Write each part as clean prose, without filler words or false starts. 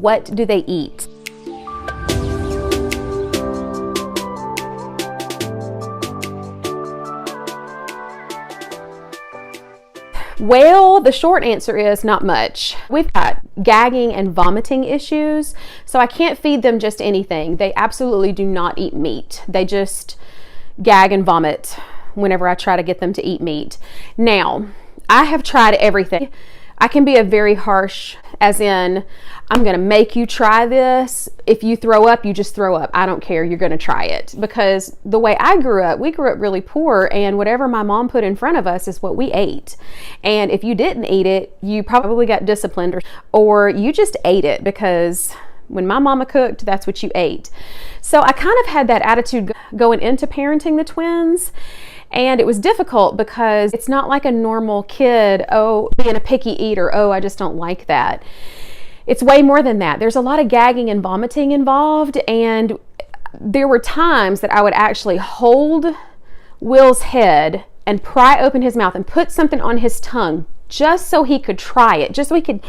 what do they eat? Well, the short answer is not much. We've got gagging and vomiting issues, so I can't feed them just anything. They absolutely do not eat meat. They just gag and vomit whenever I try to get them to eat meat. Now, I have tried everything. I can be a very harsh, as in, I'm gonna make you try this. If you throw up, you just throw up. I don't care, you're gonna try it. Because the way I grew up, we grew up really poor, and whatever my mom put in front of us is what we ate. And if you didn't eat it, you probably got disciplined, or you just ate it, because when my mama cooked, that's what you ate. So I kind of had that attitude going into parenting the twins. And it was difficult because it's not like a normal kid, oh, being a picky eater, oh, I just don't like that. It's way more than that. There's a lot of gagging and vomiting involved, and there were times that I would actually hold Will's head and pry open his mouth and put something on his tongue just so he could try it, just so he could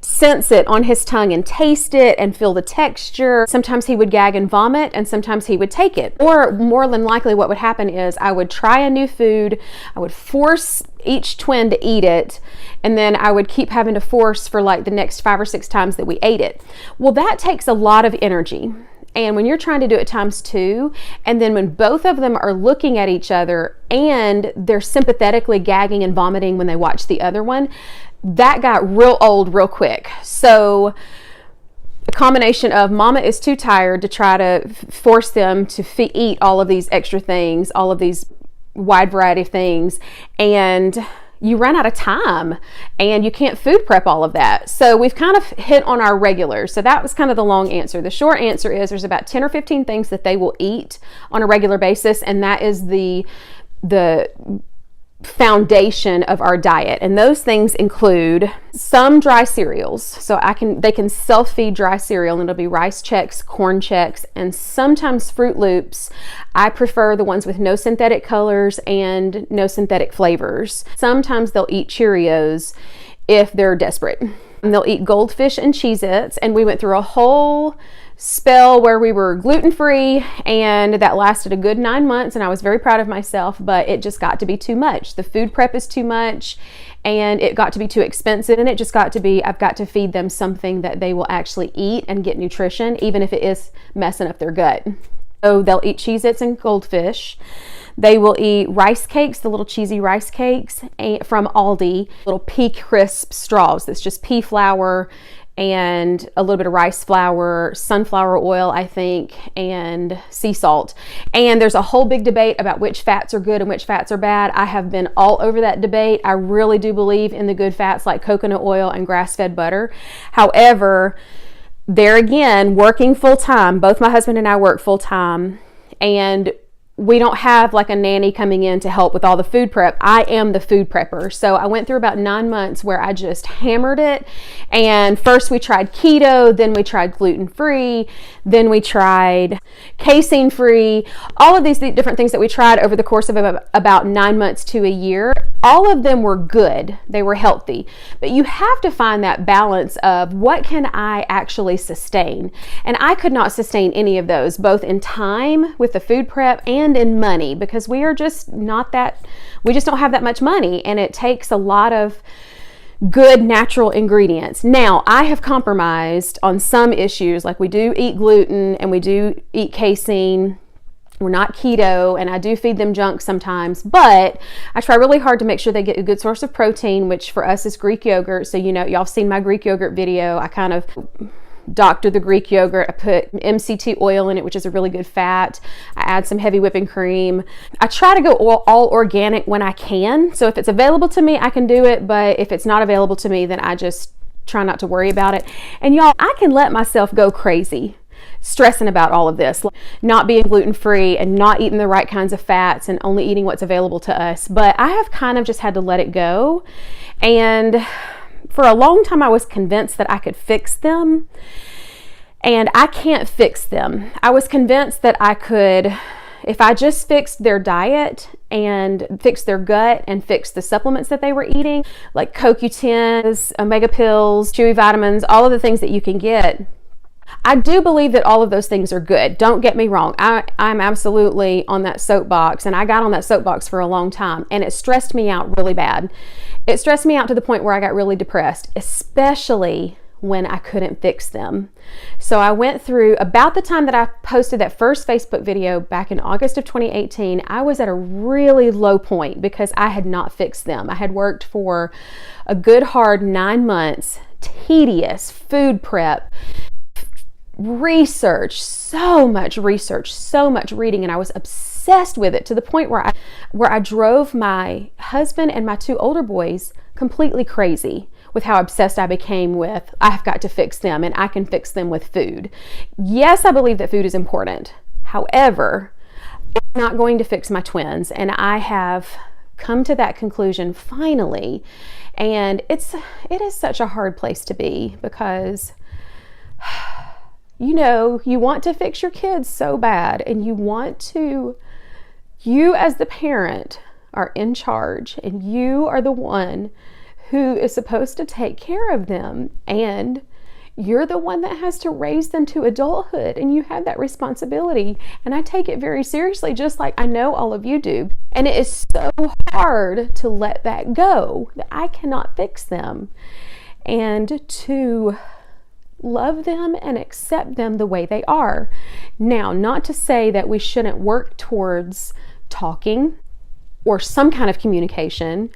sense it on his tongue and taste it and feel the texture. Sometimes he would gag and vomit, and sometimes he would take it. Or more than likely what would happen is I would try a new food, I would force each twin to eat it, and then I would keep having to force for like the next 5 or 6 times that we ate it. Well, that takes a lot of energy. And when you're trying to do it times 2, and then when both of them are looking at each other and they're sympathetically gagging and vomiting when they watch the other one, that got real old real quick. So a combination of mama is too tired to try to force them to eat all of these extra things, all of these wide variety of things, and you run out of time and you can't food prep all of that. So we've kind of hit on our regulars. So that was kind of the long answer. The short answer is there's about 10 or 15 things that they will eat on a regular basis, and that is the foundation of our diet. And those things include some dry cereals. So they can self-feed dry cereal, and it'll be Rice Chex, Corn Chex, and sometimes Fruit Loops. I prefer the ones with no synthetic colors and no synthetic flavors. Sometimes they'll eat Cheerios if they're desperate. And they'll eat Goldfish and Cheez-Its, and we went through a whole spell where we were gluten-free, and that lasted a good 9 months, and I was very proud of myself, but it just got to be too much. The food prep is too much, and it got to be too expensive, and it just got to be, I've got to feed them something that they will actually eat and get nutrition, even if it is messing up their gut. So they'll eat Cheez-Its and Goldfish. They will eat rice cakes, the little cheesy rice cakes from Aldi, little pea crisp straws. That's just pea flour and a little bit of rice flour, sunflower oil, I think, and sea salt. And there's a whole big debate about which fats are good and which fats are bad. I have been all over that debate. I really do believe in the good fats like coconut oil and grass-fed butter. However, there again, working full-time, both my husband and I work full-time, and we don't have like a nanny coming in to help with all the food prep. I am the food prepper. So I went through about 9 months where I just hammered it. And first we tried keto, then we tried gluten-free, then we tried casein-free, all of these different things that we tried over the course of about 9 months to a year. All of them were good. They were healthy. But you have to find that balance of what can I actually sustain? And I could not sustain any of those, both in time with the food prep and in money, because we are just not that, we just don't have that much money, and it takes a lot of good natural ingredients. Now, I have compromised on some issues, like we do eat gluten and we do eat casein. We're not keto, and I do feed them junk sometimes, but I try really hard to make sure they get a good source of protein, which for us is Greek yogurt. So, you know, y'all seen my Greek yogurt video. I kind of doctor the Greek yogurt. I put MCT oil in it, which is a really good fat. I add some heavy whipping cream. I try to go all organic when I can. So if it's available to me, I can do it. But if it's not available to me, then I just try not to worry about it. And y'all, I can let myself go crazy stressing about all of this, like not being gluten-free and not eating the right kinds of fats and only eating what's available to us. But I have kind of just had to let it go. And for a long time, I was convinced that I could fix them, and I can't fix them. I was convinced that I could if I just fixed their diet and fixed their gut and fixed the supplements that they were eating, like CoQ10, omega pills, chewy vitamins, all of the things that you can get, I do believe that all of those things are good. Don't get me wrong. I'm absolutely on that soapbox, and I got on that soapbox for a long time, and it stressed me out really bad. It stressed me out to the point where I got really depressed, especially when I couldn't fix them. So I went through, about the time that I posted that first Facebook video back in August of 2018, I was at a really low point because I had not fixed them. I had worked for a good hard 9 months, tedious food prep, research, so much reading, and I was obsessed with it to the point where I drove my husband and my 2 older boys completely crazy with how obsessed I became with, I've got to fix them, and I can fix them with food. Yes, I believe that food is important. However, it's not going to fix my twins, and I have come to that conclusion finally. And it is such a hard place to be because you know, you want to fix your kids so bad, and you as the parent are in charge, and you are the one who is supposed to take care of them, and you're the one that has to raise them to adulthood, and you have that responsibility. And I take it very seriously, just like I know all of you do. And it is so hard to let that go, that I cannot fix them, and to love them and accept them the way they are. Now, not to say that we shouldn't work towards talking or some kind of communication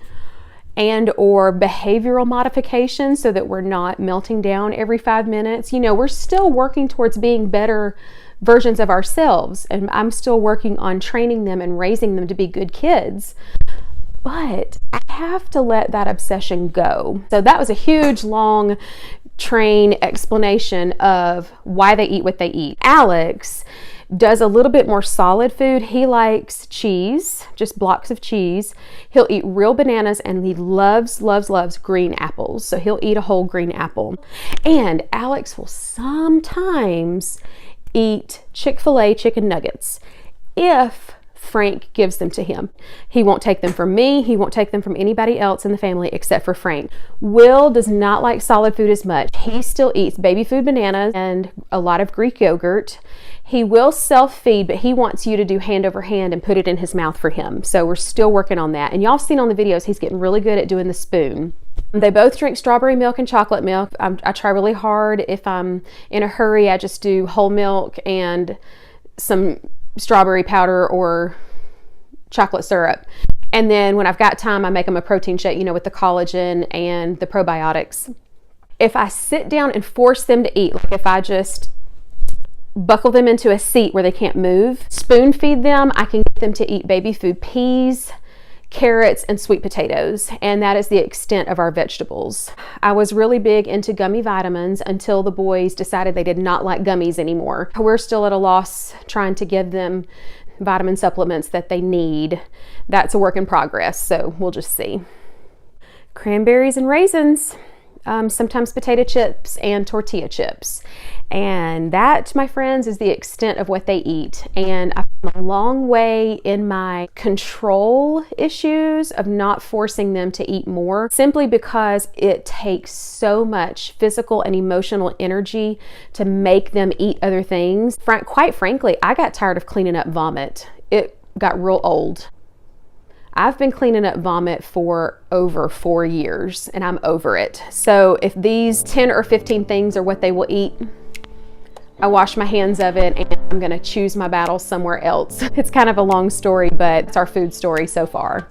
and or behavioral modification so that we're not melting down every 5 minutes. You know, we're still working towards being better versions of ourselves, and I'm still working on training them and raising them to be good kids. But I have to let that obsession go. So that was a huge, long train explanation of why they eat what they eat. Alex does a little bit more solid food. He likes cheese, just blocks of cheese. He'll eat real bananas, and he loves green apples. So he'll eat a whole green apple. And Alex will sometimes eat Chick-fil-A chicken nuggets if Frank gives them to him. He won't take them from me. He won't take them from anybody else in the family except for Frank. Will does not like solid food as much. He still eats baby food bananas and a lot of Greek yogurt. He will self-feed, but he wants you to do hand over hand and put it in his mouth for him. So we're still working on that. And y'all seen on the videos, he's getting really good at doing the spoon. They both drink strawberry milk and chocolate milk. I try really hard. If I'm in a hurry, I just do whole milk and some strawberry powder or chocolate syrup. And then when I've got time, I make them a protein shake, you know, with the collagen and the probiotics. If I sit down and force them to eat, like if I just buckle them into a seat where they can't move, spoon feed them, I can get them to eat baby food peas, carrots, and sweet potatoes, and that is the extent of our vegetables. I was really big into gummy vitamins until the boys decided they did not like gummies anymore. We're still at a loss trying to give them vitamin supplements that they need. That's a work in progress, so we'll just see. Cranberries and raisins, sometimes potato chips and tortilla chips. And that, my friends, is the extent of what they eat. And I've come a long way in my control issues of not forcing them to eat more, simply because it takes so much physical and emotional energy to make them eat other things. Quite frankly, I got tired of cleaning up vomit. It got real old. I've been cleaning up vomit for over 4 years, and I'm over it. So if these 10 or 15 things are what they will eat, I wash my hands of it, and I'm gonna choose my battles somewhere else. It's kind of a long story, but it's our food story so far.